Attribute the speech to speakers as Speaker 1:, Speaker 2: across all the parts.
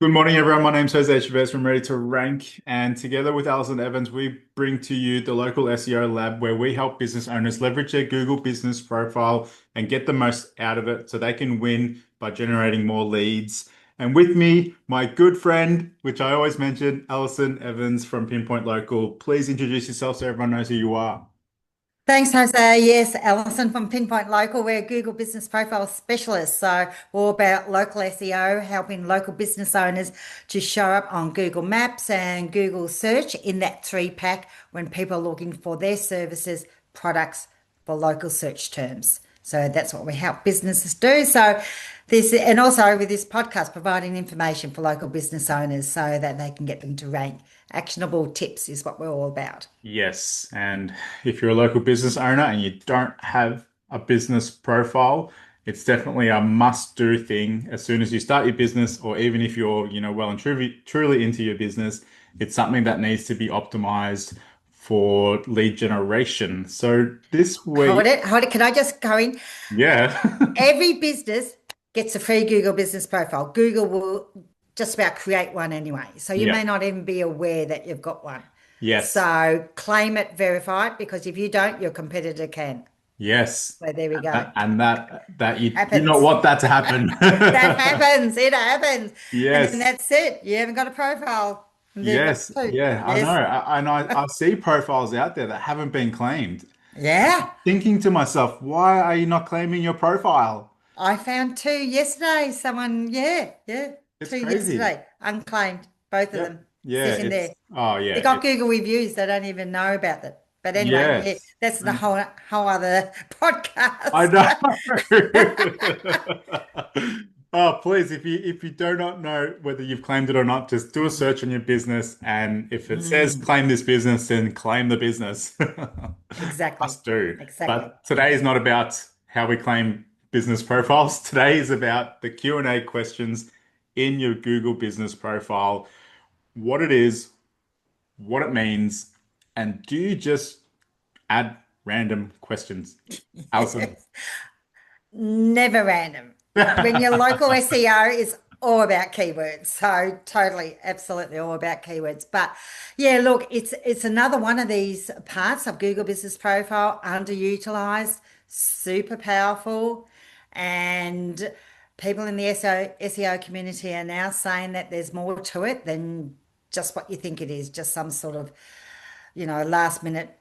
Speaker 1: Good morning, everyone. My name's Jose Chavez from Ready to Rank, and together with Alison Evans, we bring to you the local SEO lab where we help business owners leverage their Google business profile and get the most out of it so they can win by generating more leads. And with me, my good friend, which I always mention, Alison Evans from Pinpoint Local. Please introduce yourself so everyone knows who you are.
Speaker 2: Thanks, Jose. Yes, Alison from Pinpoint Local. We're Google Business Profile Specialists. So we're all about local SEO, helping local business owners to show up on Google Maps and Google Search in that three pack when people are looking for their services, products for local search terms. So that's what we help businesses do. So this, and also with this podcast, providing information for local business owners so that they can get them to rank. Actionable tips is what we're all about.
Speaker 1: Yes, and if you're a local business owner and you don't have a business profile, it's definitely a must-do thing as soon as you start your business, or even if you're, well and truly into your business, it's something that needs to be optimized for lead generation. So this
Speaker 2: Hold
Speaker 1: week,
Speaker 2: it, hold it. Can I just go in?
Speaker 1: yeah.
Speaker 2: Every business gets a free Google business profile. Google will just about create one anyway. So you
Speaker 1: Yeah.
Speaker 2: may not even be aware that you've got one.
Speaker 1: Yes.
Speaker 2: So claim it, verify it, because if you don't, your competitor can.
Speaker 1: Yes.
Speaker 2: So there we
Speaker 1: And
Speaker 2: go.
Speaker 1: that you do not
Speaker 2: Happens.
Speaker 1: want that to happen.
Speaker 2: That happens. It happens. And then
Speaker 1: Yes.
Speaker 2: that's it. You haven't got a profile. There you go.
Speaker 1: Yes, yeah, I know.
Speaker 2: Yes.
Speaker 1: I see profiles out there that haven't been claimed.
Speaker 2: Yeah.
Speaker 1: Thinking to myself, why are you not claiming your profile?
Speaker 2: I found two yesterday. Someone, yeah,
Speaker 1: It's
Speaker 2: two
Speaker 1: crazy.
Speaker 2: yesterday, unclaimed, both of
Speaker 1: Yep.
Speaker 2: them
Speaker 1: Yeah,
Speaker 2: sitting there.
Speaker 1: oh yeah,
Speaker 2: They got Google reviews. They don't even know about it. But anyway, yeah,
Speaker 1: yes.
Speaker 2: that's the
Speaker 1: Mm,
Speaker 2: whole other
Speaker 1: I
Speaker 2: podcast.
Speaker 1: know. Oh, please, if you do not know whether you've claimed it or not, just do a search on your business, and if it says
Speaker 2: Mm,
Speaker 1: claim this business, then claim the business.
Speaker 2: exactly,
Speaker 1: Must do.
Speaker 2: exactly.
Speaker 1: But today is not about how we claim business profiles. Today is about the Q&A questions in your Google business profile, what it is, what it means, and do you just add random questions? Alison.
Speaker 2: Yes. Never random. When your local SEO is all about keywords. So totally, absolutely all about keywords. But yeah, look, it's another one of these parts of Google Business Profile, underutilized, super powerful, and people in the SEO community are now saying that there's more to it than just what you think it is, just some sort of, last minute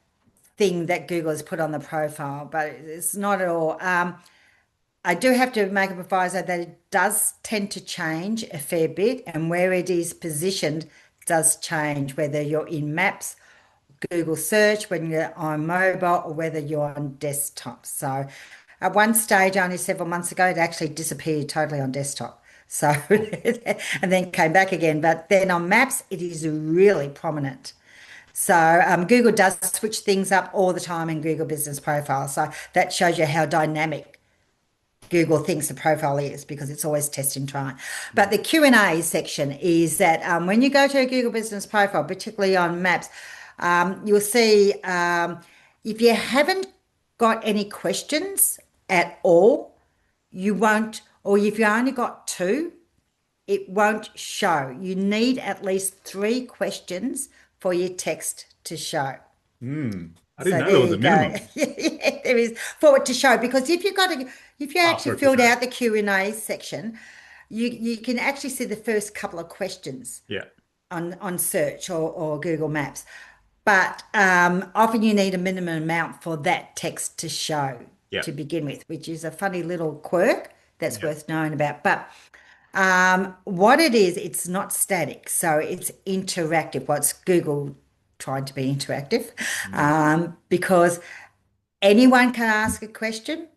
Speaker 2: thing that Google has put on the profile, but it's not at all. I do have to make a proviso that it does tend to change a fair bit, and where it is positioned does change, whether you're in Maps, Google Search, when you're on mobile, or whether you're on desktop. So, at one stage, only several months ago, it actually disappeared totally on desktop. So, and then came back again. But then on Maps, it is really prominent. So Google does switch things up all the time in Google Business Profile. So that shows you how dynamic Google thinks the profile is because it's always test and try. But the Q&A section is that when you go to a Google Business Profile, particularly on Maps, you'll see if you haven't got any questions at all, you won't, or if you only got two, it won't show. You need at least three questions for your text to show.
Speaker 1: I didn't
Speaker 2: So
Speaker 1: know there
Speaker 2: there
Speaker 1: was
Speaker 2: you
Speaker 1: a
Speaker 2: go.
Speaker 1: minimum.
Speaker 2: Yeah, there is for it to show because if you
Speaker 1: Oh,
Speaker 2: actually
Speaker 1: for it to
Speaker 2: filled
Speaker 1: show.
Speaker 2: out the Q&A section, you can actually see the first couple of questions
Speaker 1: Yeah.
Speaker 2: on search or Google Maps. But often you need a minimum amount for that text to show
Speaker 1: Yeah.
Speaker 2: to begin with, which is a funny little quirk that's
Speaker 1: Yeah.
Speaker 2: worth knowing about. But what it is, it's not static, so it's interactive. What's Google trying to be interactive?
Speaker 1: Mm.
Speaker 2: Because anyone can ask a question,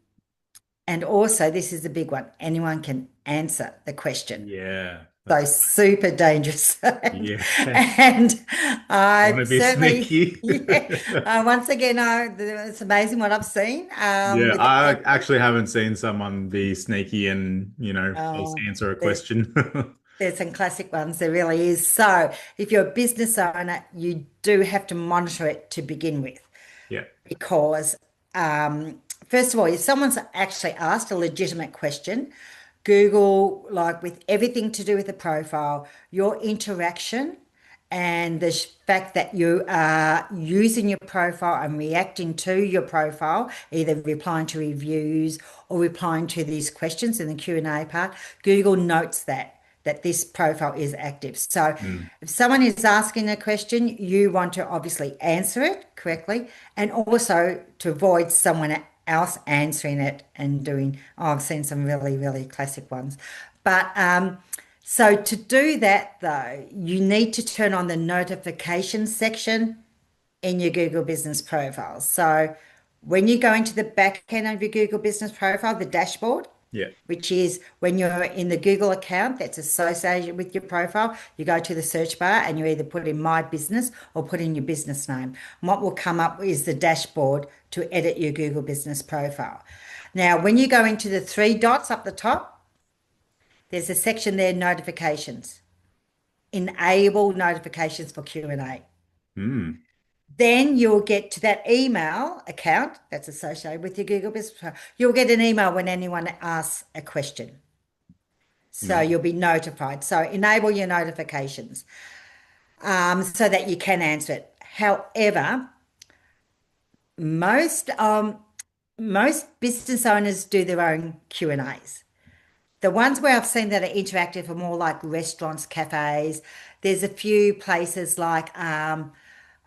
Speaker 2: and also this is the big one: anyone can answer the question.
Speaker 1: Yeah.
Speaker 2: So
Speaker 1: That's
Speaker 2: super dangerous. And,
Speaker 1: yeah.
Speaker 2: and
Speaker 1: Want
Speaker 2: I
Speaker 1: to be
Speaker 2: certainly,
Speaker 1: sneaky?
Speaker 2: yeah, once again, it's amazing what I've seen
Speaker 1: Yeah,
Speaker 2: with
Speaker 1: I
Speaker 2: the,
Speaker 1: actually haven't seen someone be sneaky and, false
Speaker 2: oh,
Speaker 1: answer a
Speaker 2: there's
Speaker 1: question.
Speaker 2: There's some classic ones, there really is. So, if you're a business owner, you do have to monitor it to begin with
Speaker 1: Yeah.
Speaker 2: because, first of all, if someone's actually asked a legitimate question, Google, like with everything to do with the profile, your interaction and the fact that you are using your profile and reacting to your profile, either replying to reviews or replying to these questions in the Q&A part, Google notes that this profile is active. So
Speaker 1: Mm.
Speaker 2: if someone is asking a question, you want to obviously answer it correctly and also to avoid someone else answering it and doing, oh, I've seen some really, really classic ones. But so to do that though, you need to turn on the notification section in your Google Business Profile. So when you go into the back end of your Google Business Profile, the dashboard,
Speaker 1: Yeah.
Speaker 2: which is when you're in the Google account that's associated with your profile, you go to the search bar and you either put in My Business or put in your business name. And what will come up is the dashboard to edit your Google Business Profile. Now, when you go into the three dots up the top, there's a section there, notifications. Enable notifications for Q&A.
Speaker 1: Mm.
Speaker 2: Then you'll get to that email account that's associated with your Google Business Profile. You'll get an email when anyone asks a question. So
Speaker 1: Mm.
Speaker 2: you'll be notified. So enable your notifications so that you can answer it. However, most business owners do their own Q&As. The ones where I've seen that are interactive are more like restaurants, cafes. There's a few places like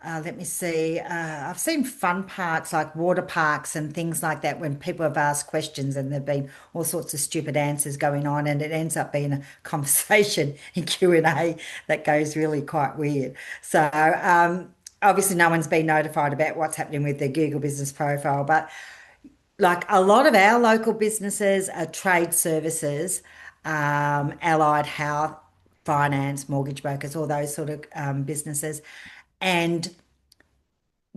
Speaker 2: let me see. I've seen fun parks like water parks and things like that when people have asked questions and there've been all sorts of stupid answers going on, and it ends up being a conversation in Q&A that goes really quite weird. So obviously no one's been notified about what's happening with their Google Business Profile, but like a lot of our local businesses are trade services, allied health, finance, mortgage brokers, all those sort of businesses. And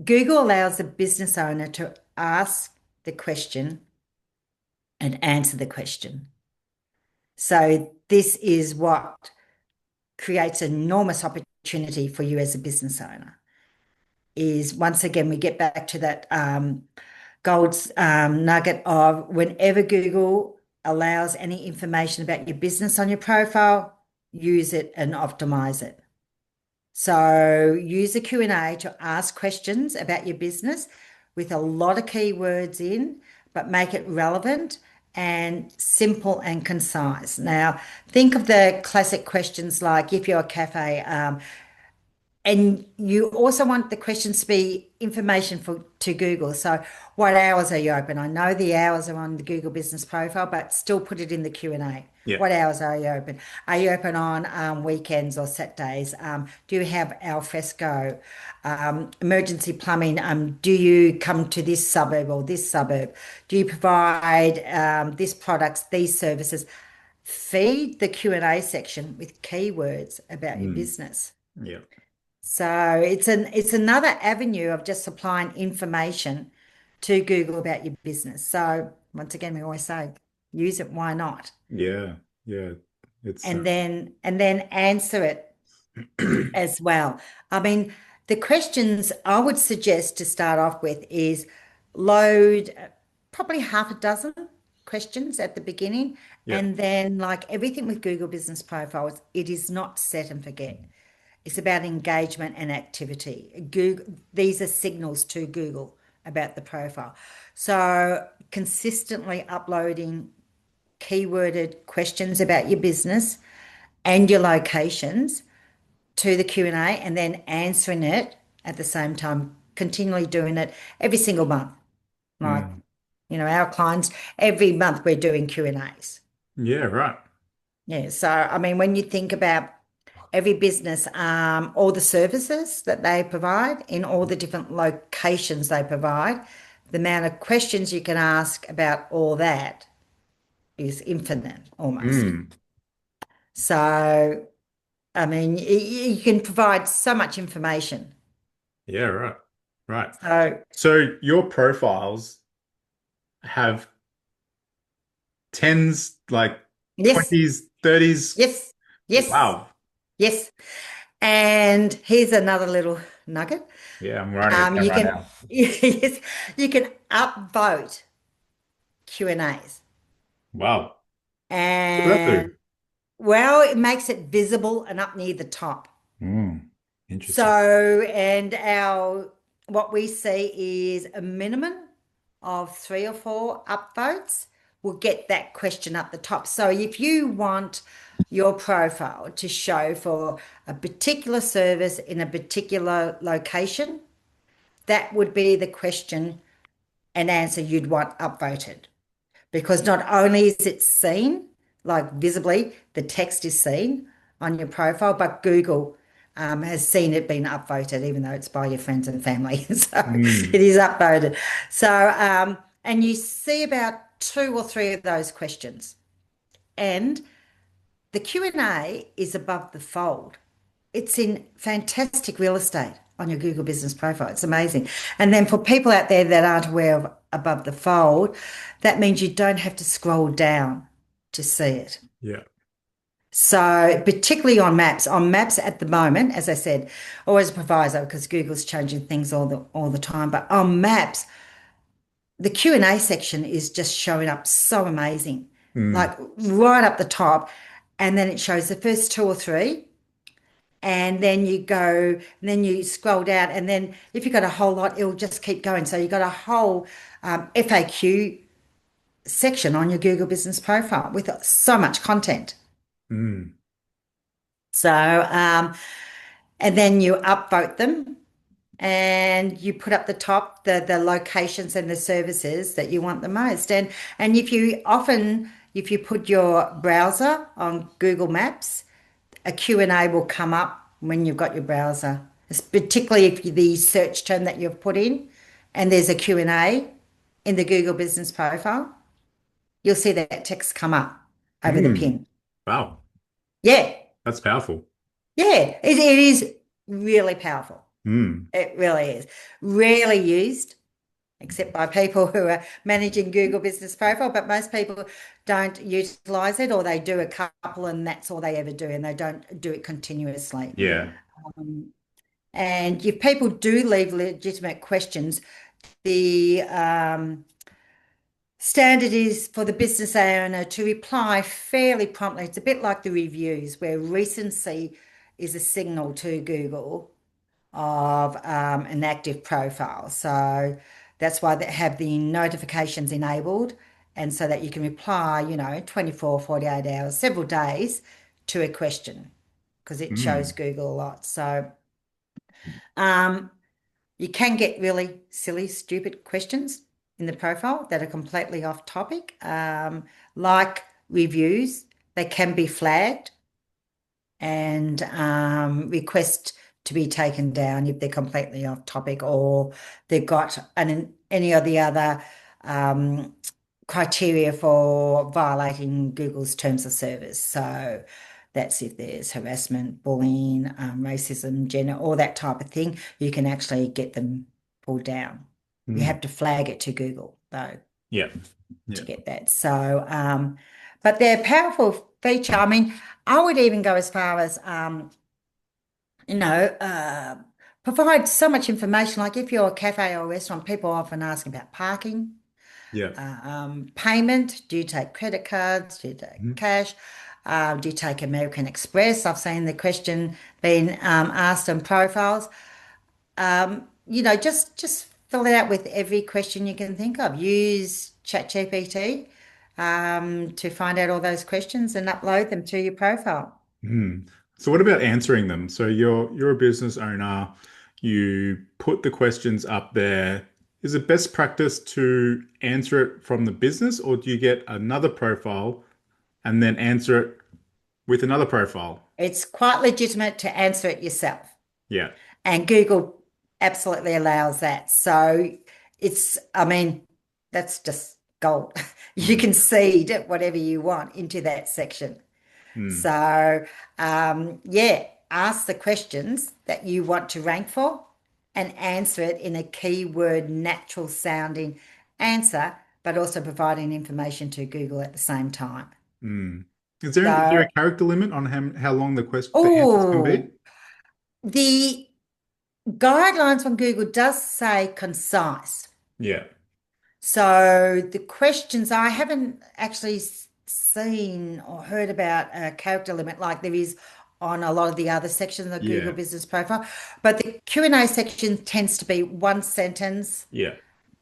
Speaker 2: Google allows the business owner to ask the question and answer the question. So this is what creates enormous opportunity for you as a business owner. Is once again, we get back to that gold nugget of whenever Google allows any information about your business on your profile, use it and optimize it. So use the Q&A to ask questions about your business with a lot of keywords in, but make it relevant and simple and concise. Now, think of the classic questions like if you're a cafe, and you also want the questions to be information for to Google. So what hours are you open? I know the hours are on the Google Business Profile, but still put it in the Q&A.
Speaker 1: Yeah.
Speaker 2: What hours are you open? Are you open on weekends or Saturdays? Do you have al fresco? Emergency plumbing? Do you come to this suburb or this suburb? Do you provide this products, these services? Feed the Q&A section with keywords about your
Speaker 1: Mm.
Speaker 2: business.
Speaker 1: Yeah.
Speaker 2: So it's another avenue of just supplying information to Google about your business. So once again, we always say, use it, why not?
Speaker 1: Yeah. Yeah. It's
Speaker 2: And then answer it as well. I mean, the questions I would suggest to start off with is load probably half a dozen questions at the beginning,
Speaker 1: yeah.
Speaker 2: and then like everything with Google Business Profiles, it is not set and forget. It's about engagement and activity. Google, these are signals to Google about the profile. So consistently uploading keyworded questions about your business and your locations to the Q&A and then answering it at the same time, continually doing it every single month. Like,
Speaker 1: Mm.
Speaker 2: our clients, every month we're doing Q&As.
Speaker 1: Yeah, right.
Speaker 2: Yeah. So, I mean, when you think about every business, all the services that they provide in all the different locations they provide, the amount of questions you can ask about all that is infinite almost.
Speaker 1: Mm.
Speaker 2: So, I mean, you can provide so much information.
Speaker 1: Yeah, right. Right.
Speaker 2: So,
Speaker 1: So your profiles have tens, like
Speaker 2: yes,
Speaker 1: 20s, 30s.
Speaker 2: yes, yes,
Speaker 1: Wow.
Speaker 2: yes. And here's another little nugget.
Speaker 1: Yeah, I'm writing it down
Speaker 2: You
Speaker 1: right
Speaker 2: can,
Speaker 1: now.
Speaker 2: yes, you can upvote Q&As.
Speaker 1: Wow. What does that
Speaker 2: And
Speaker 1: do?
Speaker 2: well, it makes it visible and up near the top.
Speaker 1: Interesting.
Speaker 2: So, and our what we see is a minimum of 3 or 4 upvotes will get that question up the top. So, if you want your profile to show for a particular service in a particular location, that would be the question and answer you'd want upvoted. Because not only is it seen, like visibly, the text is seen on your profile, but Google has seen it being upvoted, even though it's by your friends and family. So it
Speaker 1: Mm,
Speaker 2: is upvoted. So, and you see about 2 or 3 of those questions. And the Q&A is above the fold. It's in fantastic real estate on your Google business profile. It's amazing. And then for people out there that aren't aware of above the fold, that means you don't have to scroll down to see it.
Speaker 1: yeah.
Speaker 2: So particularly on maps at the moment, as I said, always a proviso because Google's changing things all the time. But on maps, the Q&A section is just showing up so amazing,
Speaker 1: Mm,
Speaker 2: like right up the top. And then it shows the first 2 or 3 and then you go and then you scroll down and then if you've got a whole lot it'll just keep going, so you've got a whole FAQ section on your Google business profile with so much content.
Speaker 1: mm,
Speaker 2: So and then you upvote them and you put up the top the locations and the services that you want the most. And if you put your browser on Google Maps, a Q&A will come up when you've got your browser. It's particularly if the search term that you've put in and there's a Q&A in the Google business profile, you'll see that text come up over the
Speaker 1: mm.
Speaker 2: pin.
Speaker 1: Wow,
Speaker 2: Yeah,
Speaker 1: that's powerful.
Speaker 2: yeah, it is really powerful.
Speaker 1: Mm,
Speaker 2: It really is. Rarely used, except by people who are managing Google Business Profile, but most people don't utilize it or they do a couple and that's all they ever do and they don't do it continuously.
Speaker 1: yeah.
Speaker 2: And if people do leave legitimate questions, the standard is for the business owner to reply fairly promptly. It's a bit like the reviews, where recency is a signal to Google of an active profile. So that's why they have the notifications enabled, and so that you can reply, 24, 48 hours, several days to a question because it shows
Speaker 1: Mm,
Speaker 2: Google a lot. So um, you can get really silly, stupid questions in the profile that are completely off topic, like reviews. They can be flagged and request to be taken down if they're completely off topic or they've got any of the other um, criteria for violating Google's terms of service. So that's if there's harassment, bullying, racism, gender, all that type of thing, you can actually get them pulled down. You
Speaker 1: mm.
Speaker 2: have to flag it to Google, though,
Speaker 1: Yeah,
Speaker 2: to
Speaker 1: yeah.
Speaker 2: get that. So, but they're a powerful feature. I mean, I would even go as far as, you know, uh, provide so much information. Like if you're a cafe or a restaurant, people often ask about parking,
Speaker 1: Yeah.
Speaker 2: payment. Do you take credit cards? Do you take
Speaker 1: Mhm.
Speaker 2: cash? Do you take American Express? I've seen the question being asked on profiles. Just fill it out with every question you can think of. Use ChatGPT to find out all those questions and upload them to your profile.
Speaker 1: Mm. So what about answering them? So you're a business owner, you put the questions up there. Is it best practice to answer it from the business, or do you get another profile and then answer it with another profile?
Speaker 2: It's quite legitimate to answer it yourself,
Speaker 1: Yeah.
Speaker 2: and Google absolutely allows that. So I mean, that's just gold. You
Speaker 1: Mm.
Speaker 2: can seed whatever you want into that section.
Speaker 1: Mm.
Speaker 2: So, yeah, ask the questions that you want to rank for and answer it in a keyword, natural sounding answer, but also providing information to Google at the same time.
Speaker 1: Mm. Is there
Speaker 2: So,
Speaker 1: a character limit on how long the answers can be?
Speaker 2: oh, the guidelines from Google does say concise.
Speaker 1: Yeah.
Speaker 2: So the questions, I haven't actually seen or heard about a character limit like there is on a lot of the other sections of Google
Speaker 1: Yeah.
Speaker 2: Business Profile, but the Q&A section tends to be one sentence,
Speaker 1: Yeah.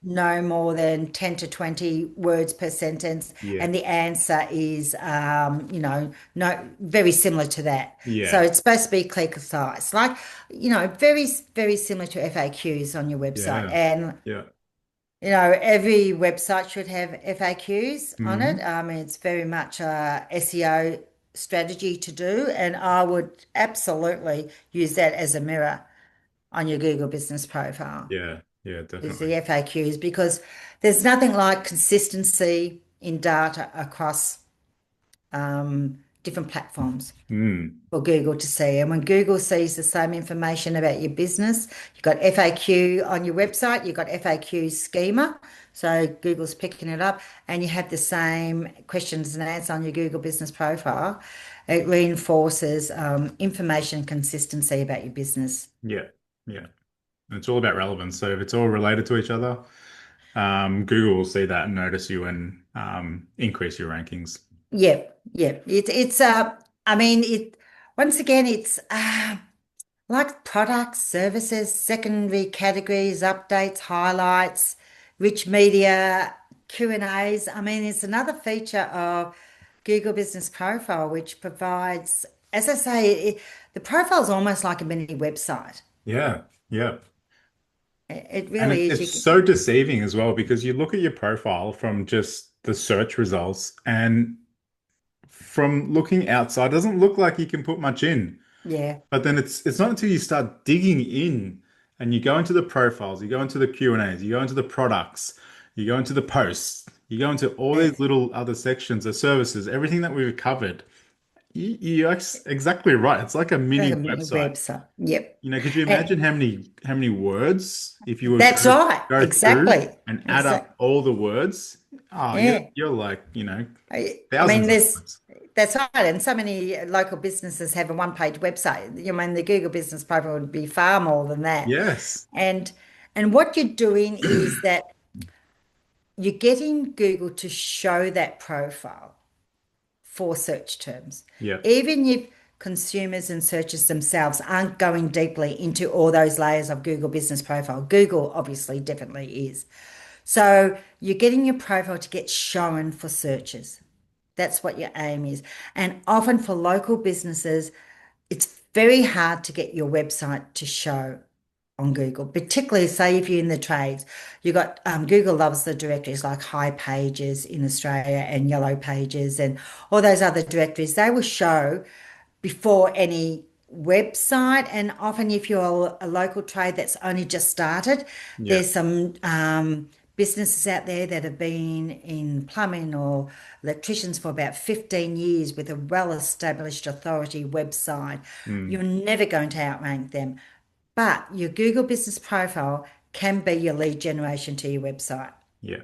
Speaker 2: no more than 10 to 20 words per sentence,
Speaker 1: Yeah.
Speaker 2: and the answer is no very similar to that. So
Speaker 1: Yeah.
Speaker 2: it's supposed to be clear, concise, like very very similar to FAQs on your website.
Speaker 1: Yeah.
Speaker 2: And
Speaker 1: Yeah.
Speaker 2: every website should have FAQs on it.
Speaker 1: Hmm.
Speaker 2: It's very much a SEO strategy to do, and I would absolutely use that as a mirror on your Google Business Profile,
Speaker 1: Yeah. Yeah,
Speaker 2: is the
Speaker 1: definitely.
Speaker 2: FAQs, because there's nothing like consistency in data across different platforms
Speaker 1: Mm.
Speaker 2: for Google to see. And when Google sees the same information about your business, you've got FAQ on your website, you've got FAQ schema. So Google's picking it up, and you have the same questions and answers on your Google Business Profile. It reinforces information consistency about your business.
Speaker 1: Yeah. Yeah. And it's all about relevance. So if it's all related to each other, Google will see that and notice you and increase your rankings.
Speaker 2: Yep, yep. It's I mean it once again it's like products, services, secondary categories, updates, highlights, rich media, Q&As. I mean, it's another feature of Google Business Profile, which provides, as I say, the profile is almost like a mini website.
Speaker 1: Yeah. Yeah.
Speaker 2: It
Speaker 1: And
Speaker 2: really is.
Speaker 1: it's so deceiving as well because you look at your profile from just the search results and from looking outside, it doesn't look like you can put much in.
Speaker 2: Yeah,
Speaker 1: But then it's not until you start digging in and you go into the profiles, you go into the Q&As, you go into the products, you go into the posts, you go into all
Speaker 2: uh,
Speaker 1: these little other sections, the services, everything that we've covered. You're exactly right. It's like a
Speaker 2: like
Speaker 1: mini
Speaker 2: a mini
Speaker 1: website.
Speaker 2: website. Yep.
Speaker 1: Could you
Speaker 2: And
Speaker 1: imagine how many words if you would
Speaker 2: that's right.
Speaker 1: go through
Speaker 2: Exactly.
Speaker 1: and add
Speaker 2: Exactly.
Speaker 1: up all the words? Oh,
Speaker 2: Yeah.
Speaker 1: you're like,
Speaker 2: I mean,
Speaker 1: thousands of
Speaker 2: there's
Speaker 1: words.
Speaker 2: that's right, and so many local businesses have a one-page website. You mean the Google Business Profile would be far more than that.
Speaker 1: Yes.
Speaker 2: And what you're doing is that you're getting Google to show that profile for search terms,
Speaker 1: Yeah.
Speaker 2: even if consumers and searchers themselves aren't going deeply into all those layers of Google Business Profile. Google obviously definitely is. So you're getting your profile to get shown for searchers. That's what your aim is. And often for local businesses, it's very hard to get your website to show on Google, particularly say if you're in the trades. You got Google loves the directories like High Pages in Australia and Yellow Pages and all those other directories. They will show before any website. And often, if you're a local trade that's only just started,
Speaker 1: Yeah.
Speaker 2: there's some businesses out there that have been in plumbing or electricians for about 15 years with a well-established authority website.
Speaker 1: Mm.
Speaker 2: You're never going to outrank them. But your Google Business Profile can be your lead generation to your website.
Speaker 1: Yeah.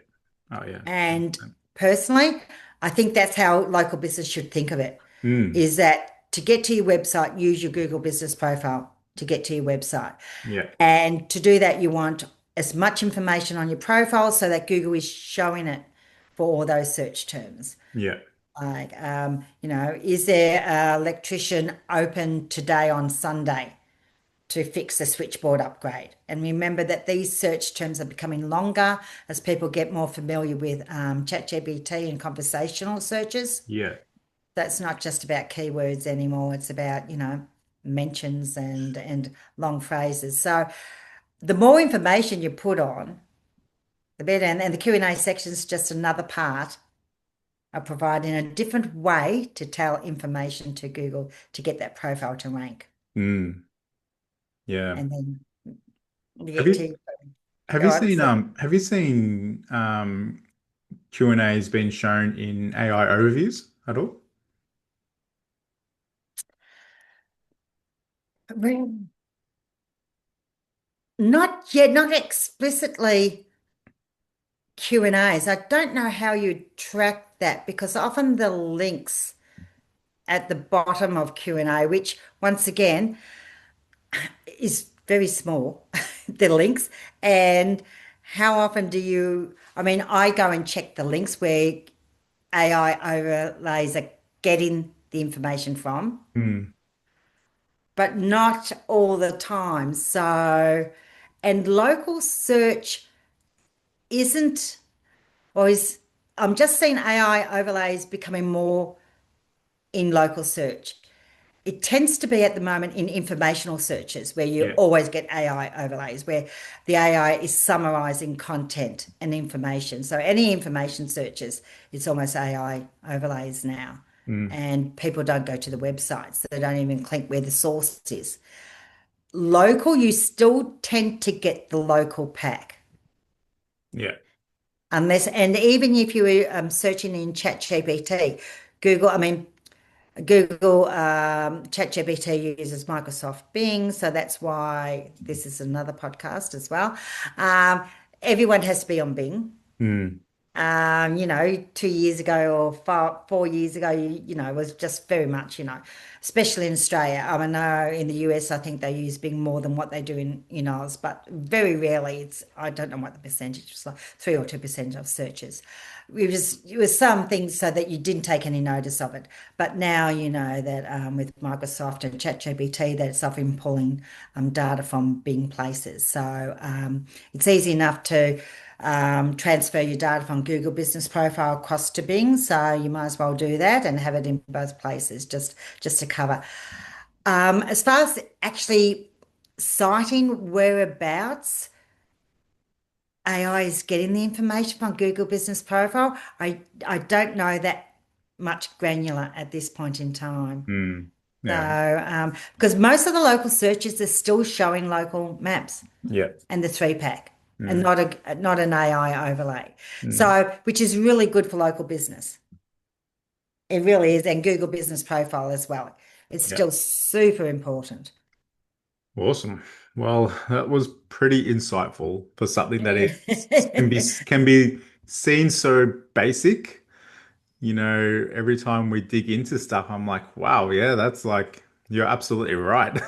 Speaker 1: Oh, yeah.
Speaker 2: And personally, I think that's how local business should think of it,
Speaker 1: Mm.
Speaker 2: is that to get to your website, use your Google Business Profile to get to your website.
Speaker 1: Yeah.
Speaker 2: And to do that, you want as much information on your profile so that Google is showing it for all those search terms.
Speaker 1: Yeah.
Speaker 2: Like, is there an electrician open today on Sunday to fix the switchboard upgrade? And remember that these search terms are becoming longer as people get more familiar with ChatGPT and conversational searches.
Speaker 1: Yeah.
Speaker 2: That's not just about keywords anymore. It's about, mentions and long phrases. So the more information you put on, the better. And the Q&A section is just another part of providing a different way to tell information to Google to get that profile to rank.
Speaker 1: Mm. Yeah.
Speaker 2: And then you
Speaker 1: Have
Speaker 2: get
Speaker 1: you
Speaker 2: to
Speaker 1: have
Speaker 2: go
Speaker 1: you
Speaker 2: on.
Speaker 1: seen
Speaker 2: So,
Speaker 1: Q&As being shown in AI overviews at all?
Speaker 2: well, not yet, not explicitly Q&As. I don't know how you track that because often the links at the bottom of Q&A, which once again is very small, the links. And how often do you, I mean, I go and check the links where AI overlays are getting the information from,
Speaker 1: Mm.
Speaker 2: but not all the time. So, and local search isn't, or is, I'm just seeing AI overlays becoming more in local search. It tends to be at the moment in informational searches where you
Speaker 1: Yeah.
Speaker 2: always get AI overlays, where the AI is summarizing content and information. So any information searches, it's almost AI overlays now.
Speaker 1: Mm.
Speaker 2: And people don't go to the websites. They don't even click where the source is. Local, you still tend to get the local pack.
Speaker 1: Yeah.
Speaker 2: Unless, and even if you were searching in ChatGPT, Google, I mean, Google ChatGPT uses Microsoft Bing, so that's why this is another podcast as well. Um, Everyone has to be on Bing.
Speaker 1: Mm.
Speaker 2: 2 years ago or 4 years ago, it was just very much, especially in Australia. I mean, no, in the US, I think they use Bing more than what they do in Oz, but very rarely I don't know what the percentage was, like 3 or 2% of searches. It was some things so that you didn't take any notice of it. But now you know that with Microsoft and ChatGPT, that it's often pulling data from Bing places. So it's easy enough to transfer your data from Google Business Profile across to Bing. So you might as well do that and have it in both places just to cover. As far as actually citing whereabouts AI is getting the information from Google Business Profile, I don't know that much granular at this point in time.
Speaker 1: Mm. Yeah.
Speaker 2: So, because most of the local searches are still showing local maps
Speaker 1: Yeah.
Speaker 2: and the three pack and
Speaker 1: Mm.
Speaker 2: not an AI overlay.
Speaker 1: Mm.
Speaker 2: So, which is really good for local business. It really is, and Google Business Profile as well. It's
Speaker 1: Yeah.
Speaker 2: still super important.
Speaker 1: Awesome. Well, that was pretty insightful for something that can be seen so basic. Every time we dig into stuff, I'm like, wow, yeah, that's like you're absolutely right.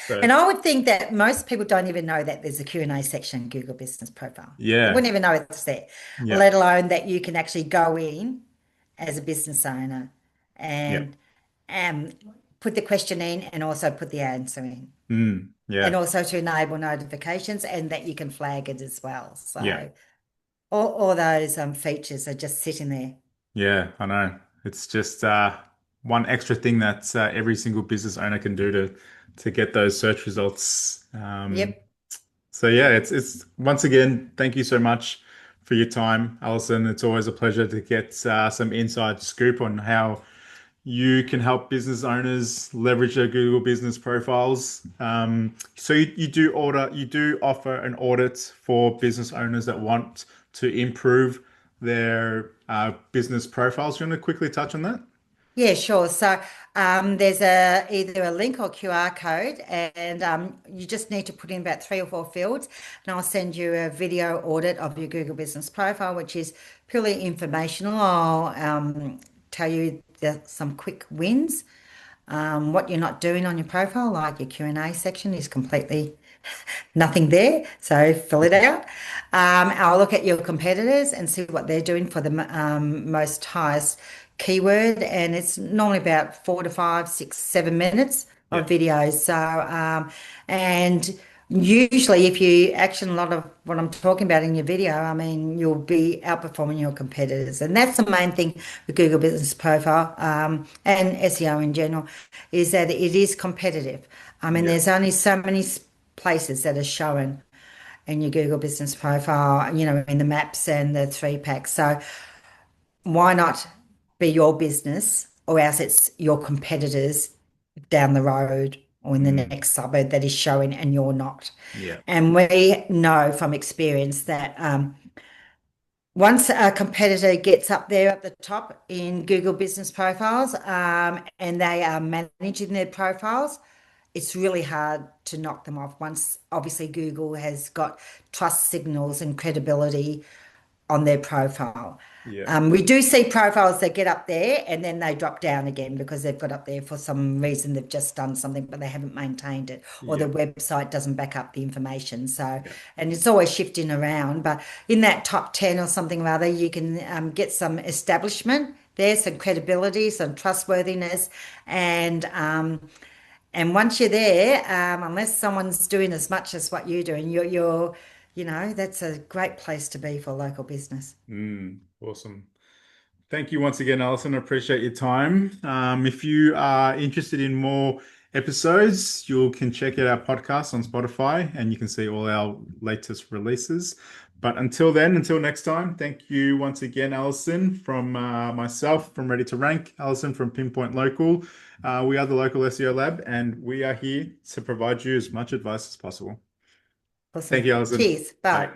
Speaker 1: So,
Speaker 2: And I would think that most people don't even know that there's a Q&A section in Google Business Profile. They
Speaker 1: yeah.
Speaker 2: wouldn't even know it's there,
Speaker 1: Yeah.
Speaker 2: let alone that you can actually go in as a business owner
Speaker 1: Yeah.
Speaker 2: and um, put the question in and also put the answer in.
Speaker 1: Mm.
Speaker 2: And
Speaker 1: Yeah.
Speaker 2: also to enable notifications and that you can flag it as well.
Speaker 1: Yeah.
Speaker 2: So all those features are just sitting there.
Speaker 1: Yeah, I know. It's just one extra thing that every single business owner can do to get those search results.
Speaker 2: Yep.
Speaker 1: So yeah, it's once again, thank you so much for your time, Alison. It's always a pleasure to get some inside scoop on how you can help business owners leverage their Google business profiles. So you do offer an audit for business owners that want to improve their business profiles. You want to quickly touch on that?
Speaker 2: Yeah, sure. So there's either a link or QR code, and you just need to put in about 3 or 4 fields, and I'll send you a video audit of your Google Business Profile, which is purely informational. I'll tell you some quick wins, what you're not doing on your profile, like your Q&A section is completely nothing there, so fill it out. I'll look at your competitors and see what they're doing for the most highest keyword, and it's normally about 4 to 5, 6, 7 minutes
Speaker 1: Yeah.
Speaker 2: of videos. So, and usually, if you action a lot of what I'm talking about in your video, I mean, you'll be outperforming your competitors, and that's the main thing with Google Business Profile and SEO in general, is that it is competitive. I mean,
Speaker 1: Yeah.
Speaker 2: there's only so many places that are shown in your Google Business Profile, in the maps and the three packs. So why not be your business, or else it's your competitors down the road or in the
Speaker 1: Mm.
Speaker 2: next suburb that is showing and you're not.
Speaker 1: Yeah.
Speaker 2: And we know from experience that once a competitor gets up there at the top in Google Business Profiles, and they are managing their profiles, it's really hard to knock them off once obviously Google has got trust signals and credibility on their profile.
Speaker 1: Yeah.
Speaker 2: We do see profiles that get up there and then they drop down again because they've got up there for some reason. They've just done something, but they haven't maintained it, or the
Speaker 1: Yeah.
Speaker 2: website doesn't back up the information. So,
Speaker 1: Yeah.
Speaker 2: and it's always shifting around. But in that top 10 or something or other, you can get some establishment there, some credibility, some trustworthiness, and once you're there, unless someone's doing as much as what you're doing, that's a great place to be for local business.
Speaker 1: Awesome. Thank you once again, Alison. I appreciate your time. If you are interested in more episodes, you can check out our podcast on Spotify and you can see all our latest releases. But until then, until next time, thank you once again, Alison, from myself from Ready to Rank, Alison from Pinpoint Local. We are the local SEO lab and we are here to provide you as much advice as possible. Thank
Speaker 2: Awesome.
Speaker 1: you, Alison.
Speaker 2: Cheers. Bye.
Speaker 1: Bye.